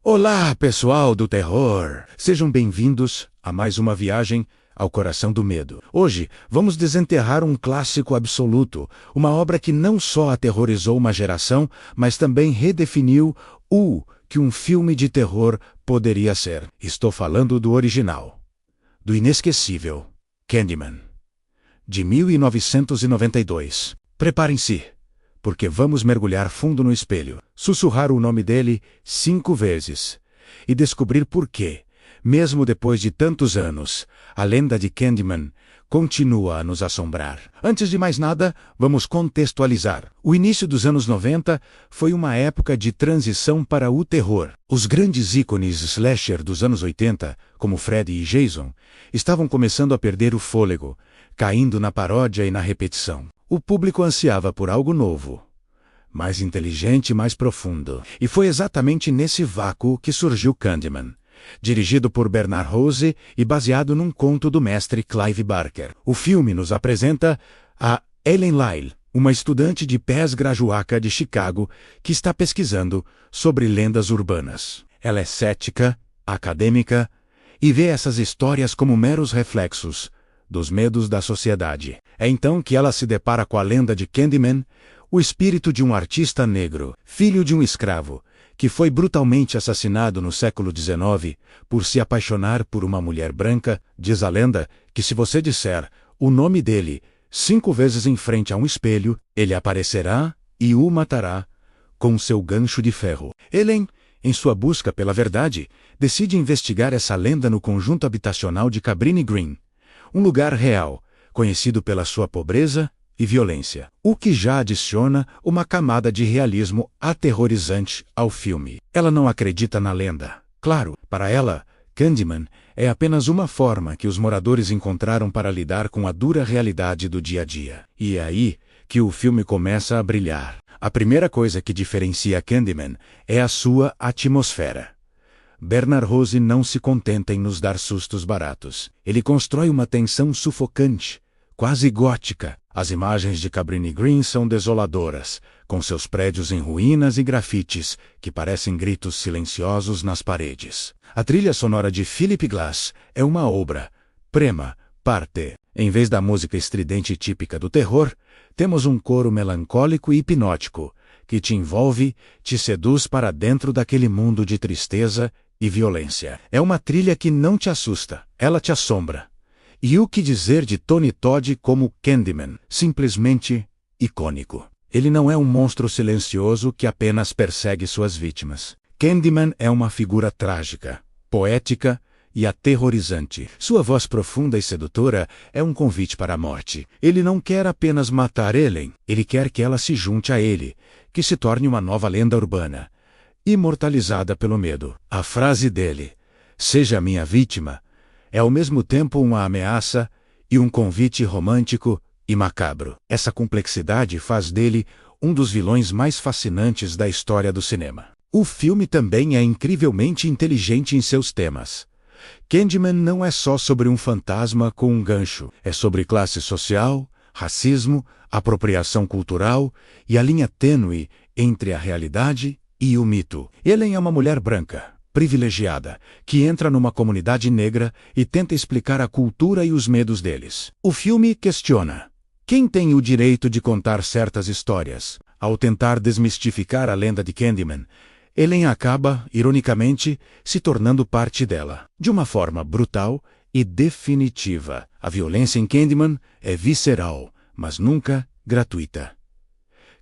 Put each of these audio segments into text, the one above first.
Olá, pessoal do terror! Sejam bem-vindos a mais uma viagem ao coração do medo. Hoje, vamos desenterrar um clássico absoluto, uma obra que não só aterrorizou uma geração, mas também redefiniu o que um filme de terror poderia ser. Estou falando do original, do inesquecível Candyman, de 1992. Preparem-se, porque vamos mergulhar fundo no espelho, sussurrar o nome dele 5 vezes e descobrir por que, mesmo depois de tantos anos, a lenda de Candyman continua a nos assombrar. Antes de mais nada, vamos contextualizar. O início dos anos 90 foi uma época de transição para o terror. Os grandes ícones slasher dos anos 80, como Freddy e Jason, estavam começando a perder o fôlego, caindo na paródia e na repetição. O público ansiava por algo novo, mais inteligente e mais profundo. E foi exatamente nesse vácuo que surgiu Candyman, dirigido por Bernard Rose e baseado num conto do mestre Clive Barker. O filme nos apresenta a Ellen Lyle, uma estudante de pés-graduaca de Chicago que está pesquisando sobre lendas urbanas. Ela é cética, acadêmica e vê essas histórias como meros reflexos dos medos da sociedade. É então que ela se depara com a lenda de Candyman, o espírito de um artista negro, filho de um escravo, que foi brutalmente assassinado no século XIX por se apaixonar por uma mulher branca. Diz a lenda que se você disser o nome dele 5 vezes em frente a um espelho, ele aparecerá e o matará com seu gancho de ferro. Ellen, em sua busca pela verdade, decide investigar essa lenda no conjunto habitacional de Cabrini Green, um lugar real, conhecido pela sua pobreza e violência, o que já adiciona uma camada de realismo aterrorizante ao filme. Ela não acredita na lenda. Claro, para ela, Candyman é apenas uma forma que os moradores encontraram para lidar com a dura realidade do dia a dia. E é aí que o filme começa a brilhar. A primeira coisa que diferencia Candyman é a sua atmosfera. Bernard Rose não se contenta em nos dar sustos baratos. Ele constrói uma tensão sufocante, quase gótica. As imagens de Cabrini Green são desoladoras, com seus prédios em ruínas e grafites que parecem gritos silenciosos nas paredes. A trilha sonora de Philip Glass é uma obra prima parte. Em vez da música estridente típica do terror, temos um coro melancólico e hipnótico, que te envolve, te seduz para dentro daquele mundo de tristeza e violência. É uma trilha que não te assusta, ela te assombra. E o que dizer de Tony Todd como Candyman? Simplesmente icônico. Ele não é um monstro silencioso que apenas persegue suas vítimas. Candyman é uma figura trágica, poética e aterrorizante. Sua voz profunda e sedutora é um convite para a morte. Ele não quer apenas matar Ellen, ele quer que ela se junte a ele, que se torne uma nova lenda urbana, imortalizada pelo medo. A frase dele, "Seja minha vítima", é ao mesmo tempo uma ameaça e um convite romântico e macabro. Essa complexidade faz dele um dos vilões mais fascinantes da história do cinema. O filme também é incrivelmente inteligente em seus temas. Candyman não é só sobre um fantasma com um gancho. É sobre classe social, racismo, apropriação cultural e a linha tênue entre a realidade e o mito. Ellen é uma mulher branca, privilegiada, que entra numa comunidade negra e tenta explicar a cultura e os medos deles. O filme questiona: quem tem o direito de contar certas histórias? Ao tentar desmistificar a lenda de Candyman, Ellen acaba, ironicamente, se tornando parte dela. De uma forma brutal e definitiva. A violência em Candyman é visceral, mas nunca gratuita.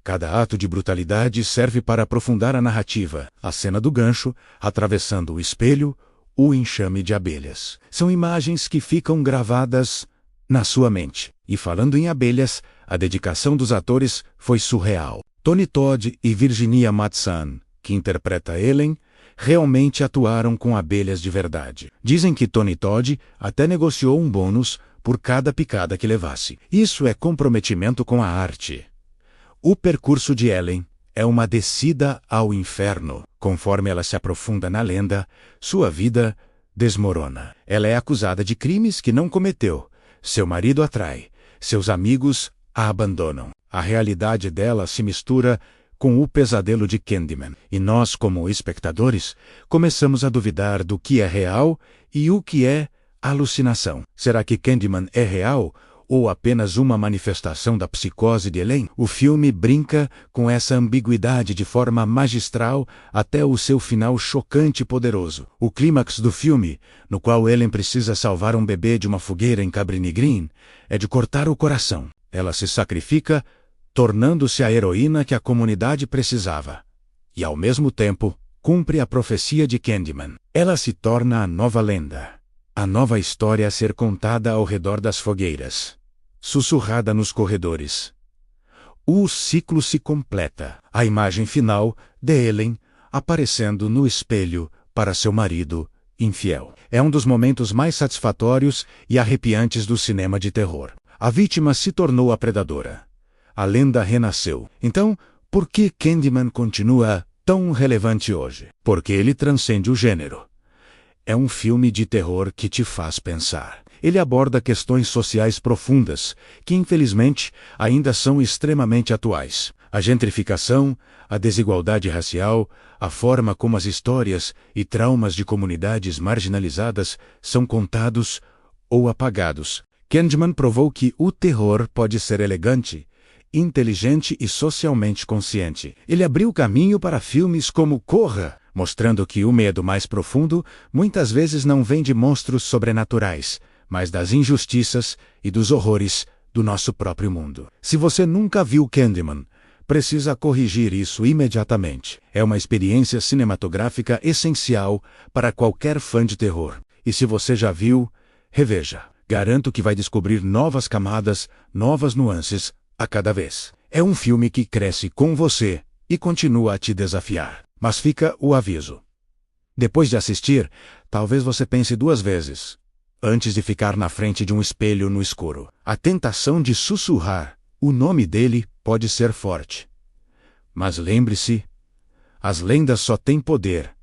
Cada ato de brutalidade serve para aprofundar a narrativa. A cena do gancho, atravessando o espelho, o enxame de abelhas. São imagens que ficam gravadas na sua mente. E falando em abelhas, a dedicação dos atores foi surreal. Tony Todd e Virginia Madsen, que interpreta Ellen, realmente atuaram com abelhas de verdade. Dizem que Tony Todd até negociou um bônus por cada picada que levasse. Isso é comprometimento com a arte. O percurso de Ellen é uma descida ao inferno. Conforme ela se aprofunda na lenda, sua vida desmorona. Ela é acusada de crimes que não cometeu. Seu marido a trai. Seus amigos a abandonam. A realidade dela se mistura com o pesadelo de Candyman. E nós, como espectadores, começamos a duvidar do que é real e o que é alucinação. Será que Candyman é real ou apenas uma manifestação da psicose de Elaine? O filme brinca com essa ambiguidade de forma magistral até o seu final chocante e poderoso. O clímax do filme, no qual Elaine precisa salvar um bebê de uma fogueira em Cabrini Green, é de cortar o coração. Ela se sacrifica, tornando-se a heroína que a comunidade precisava. E, ao mesmo tempo, cumpre a profecia de Candyman. Ela se torna a nova lenda. A nova história a ser contada ao redor das fogueiras, sussurrada nos corredores. O ciclo se completa. A imagem final de Elaine aparecendo no espelho para seu marido infiel. É um dos momentos mais satisfatórios e arrepiantes do cinema de terror. A vítima se tornou a predadora. A lenda renasceu. Então, por que Candyman continua tão relevante hoje? Porque ele transcende o gênero. É um filme de terror que te faz pensar. Ele aborda questões sociais profundas, que infelizmente ainda são extremamente atuais. A gentrificação, a desigualdade racial, a forma como as histórias e traumas de comunidades marginalizadas são contados ou apagados. Candyman provou que o terror pode ser elegante, inteligente e socialmente consciente. Ele abriu caminho para filmes como Corra, mostrando que o medo mais profundo muitas vezes não vem de monstros sobrenaturais, mas das injustiças e dos horrores do nosso próprio mundo. Se você nunca viu Candyman, precisa corrigir isso imediatamente. É uma experiência cinematográfica essencial para qualquer fã de terror. E se você já viu, reveja. Garanto que vai descobrir novas camadas, novas nuances a cada vez. É um filme que cresce com você e continua a te desafiar. Mas fica o aviso. Depois de assistir, talvez você pense duas vezes, antes de ficar na frente de um espelho no escuro. A tentação de sussurrar o nome dele pode ser forte. Mas lembre-se, as lendas só têm poder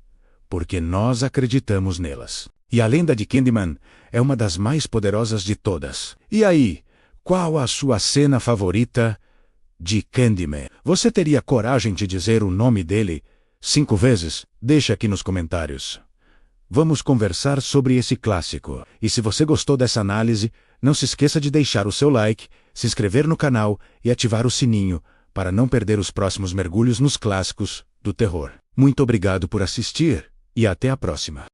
porque nós acreditamos nelas. E a lenda de Candyman é uma das mais poderosas de todas. E aí, qual a sua cena favorita de Candyman? Você teria coragem de dizer o nome dele 5 vezes? Deixa aqui nos comentários. Vamos conversar sobre esse clássico. E se você gostou dessa análise, não se esqueça de deixar o seu like, se inscrever no canal e ativar o sininho para não perder os próximos mergulhos nos clássicos do terror. Muito obrigado por assistir e até a próxima.